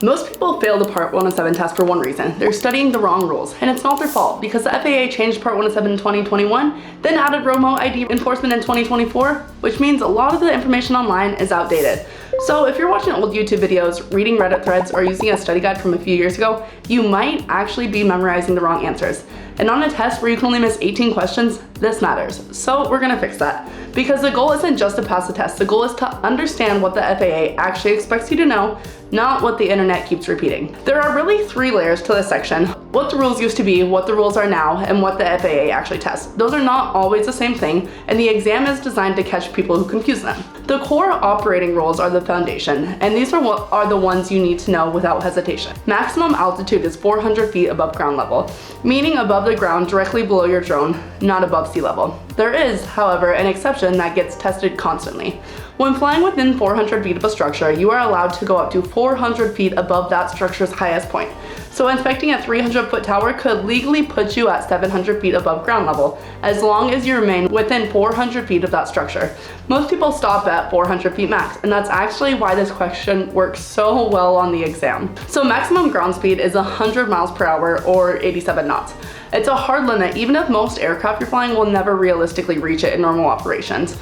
Most people fail the Part 107 test for one reason. They're studying the wrong rules, and it's not their fault because the FAA changed Part 107 in 2021, then added remote ID enforcement in 2024, which means a lot of the information online is outdated. So if you're watching old YouTube videos, reading Reddit threads, or using a study guide from a few years ago, you might actually be memorizing the wrong answers. And on a test where you can only miss 18 questions, this matters. So we're gonna fix that. Because the goal isn't just to pass the test, the goal is to understand what the FAA actually expects you to know, not what the internet keeps repeating. There are really 3 layers to this section: what the rules used to be, what the rules are now, and what the FAA actually tests. Those are not always the same thing, and the exam is designed to catch people who confuse them. The core operating rules are the foundation, and these are the ones you need to know without hesitation. Maximum altitude is 400 feet above ground level, meaning above the ground directly below your drone, not above sea level. There is, however, an exception that gets tested constantly. When flying within 400 feet of a structure, you are allowed to go up to 400 feet above that structure's highest point. So inspecting a 300-foot tower could legally put you at 700 feet above ground level, as long as you remain within 400 feet of that structure. Most people stop at 400 feet max, and that's actually why this question works so well on the exam. So maximum ground speed is 100 miles per hour or 87 knots. It's a hard limit, even if most aircraft you're flying will never realistically reach it in normal operations.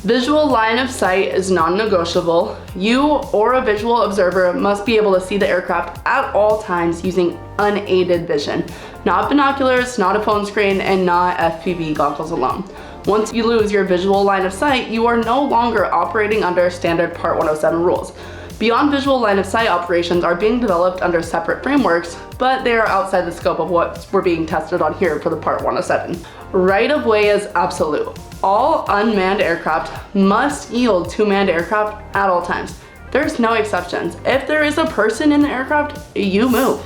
Visual line of sight is non-negotiable. You or a visual observer must be able to see the aircraft at all times using unaided vision. Not binoculars, not a phone screen, and not FPV goggles alone. Once you lose your visual line of sight, you are no longer operating under standard Part 107 rules. Beyond visual line of sight operations are being developed under separate frameworks, but they are outside the scope of what we're being tested on here for the Part 107. Right of way is absolute. All unmanned aircraft must yield to manned aircraft at all times. There's no exceptions. If there is a person in the aircraft, you move.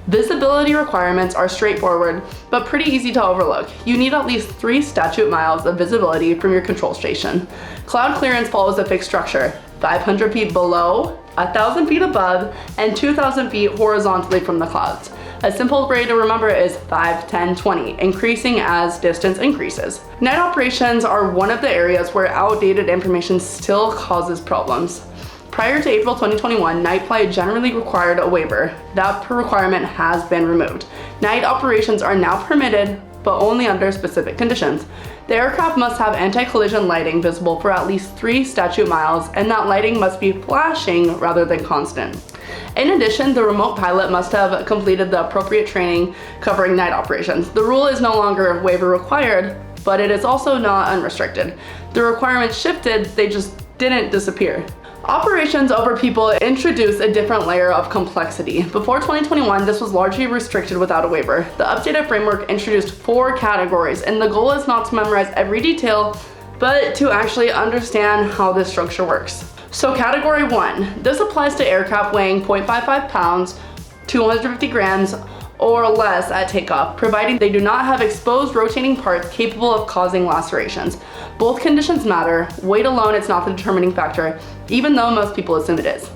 Visibility requirements are straightforward, but pretty easy to overlook. You need at least 3 statute miles of visibility from your control station. Cloud clearance follows a fixed structure: 500 feet below, 1,000 feet above, and 2,000 feet horizontally from the clouds. A simple way to remember is 5, 10, 20, increasing as distance increases. Night operations are one of the areas where outdated information still causes problems. Prior to April 2021, night flight generally required a waiver. That requirement has been removed. Night operations are now permitted, but only under specific conditions. The aircraft must have anti-collision lighting visible for at least 3 statute miles, and that lighting must be flashing rather than constant. In addition, the remote pilot must have completed the appropriate training covering night operations. The rule is no longer waiver required, but it is also not unrestricted. The requirements shifted, they just didn't disappear. Operations over people introduce a different layer of complexity. Before 2021, this was largely restricted without a waiver. The updated framework introduced 4 categories, and the goal is not to memorize every detail, but to actually understand how this structure works. So Category 1, this applies to aircraft weighing 0.55 pounds, 250 grams, or less at takeoff, providing they do not have exposed rotating parts capable of causing lacerations. Both conditions matter. Weight alone is not the determining factor, even though most people assume it is.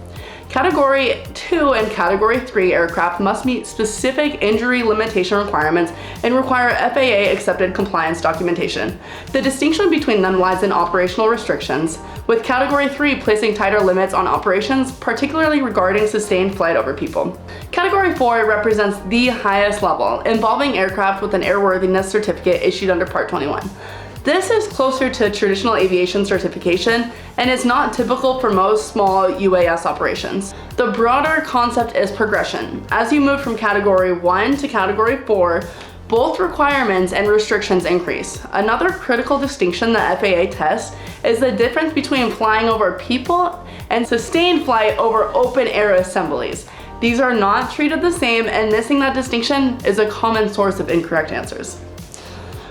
Category 2 and Category 3 aircraft must meet specific injury limitation requirements and require FAA accepted compliance documentation. The distinction between them lies in operational restrictions, with Category 3 placing tighter limits on operations, particularly regarding sustained flight over people. Category 4 represents the highest level, involving aircraft with an airworthiness certificate issued under Part 21. This is closer to traditional aviation certification and is not typical for most small UAS operations. The broader concept is progression. As you move from Category 1 to Category 4, both requirements and restrictions increase. Another critical distinction the FAA tests is the difference between flying over people and sustained flight over open air assemblies. These are not treated the same, and missing that distinction is a common source of incorrect answers.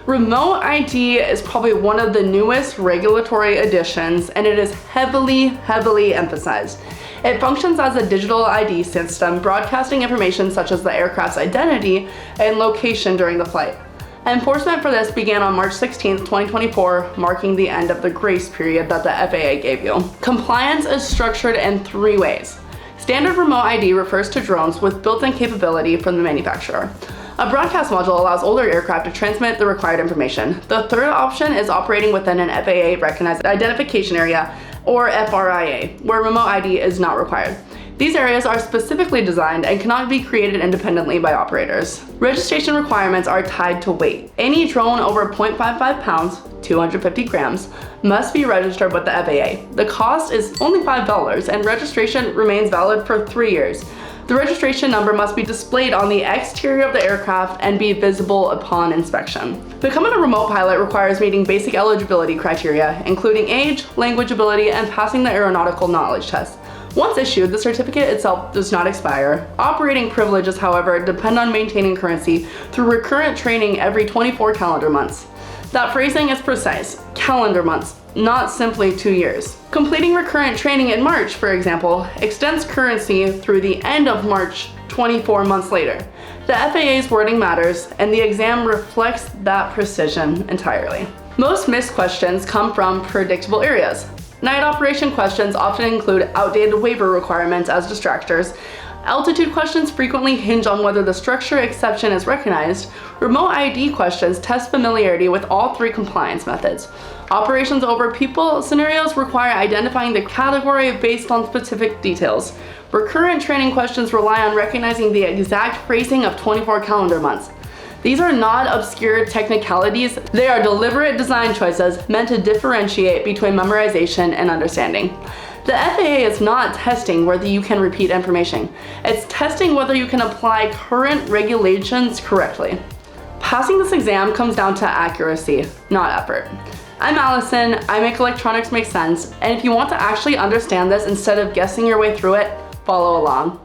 Remote ID is probably one of the newest regulatory additions, and it is heavily emphasized. It functions as a digital ID system, broadcasting information such as the aircraft's identity and location during the flight. Enforcement for this began on March 16, 2024, marking the end of the grace period that the FAA gave you. Compliance is structured in 3 ways. Standard remote ID refers to drones with built-in capability from the manufacturer. A broadcast module allows older aircraft to transmit the required information. The third option is operating within an FAA recognized identification area, or FRIA, where remote ID is not required. These areas are specifically designed and cannot be created independently by operators. Registration requirements are tied to weight. Any drone over 0.55 pounds, 250 grams, must be registered with the FAA. The cost is only $5 and registration remains valid for 3 years. The registration number must be displayed on the exterior of the aircraft and be visible upon inspection. Becoming a remote pilot requires meeting basic eligibility criteria, including age, language ability, and passing the aeronautical knowledge test. Once issued, the certificate itself does not expire. Operating privileges, however, depend on maintaining currency through recurrent training every 24 calendar months. That phrasing is precise, calendar months, not simply 2 years. Completing recurrent training in March, for example, extends currency through the end of March 24 months later. The FAA's wording matters, and the exam reflects that precision entirely. Most missed questions come from predictable areas. Night operation questions often include outdated waiver requirements as distractors. Altitude questions frequently hinge on whether the structure exception is recognized. Remote ID questions test familiarity with all 3 compliance methods. Operations over people scenarios require identifying the category based on specific details. Recurrent training questions rely on recognizing the exact phrasing of 24 calendar months. These are not obscure technicalities, they are deliberate design choices meant to differentiate between memorization and understanding. The FAA is not testing whether you can repeat information. It's testing whether you can apply current regulations correctly. Passing this exam comes down to accuracy, not effort. I'm Allisyn, I make electronics make sense, and if you want to actually understand this instead of guessing your way through it, follow along.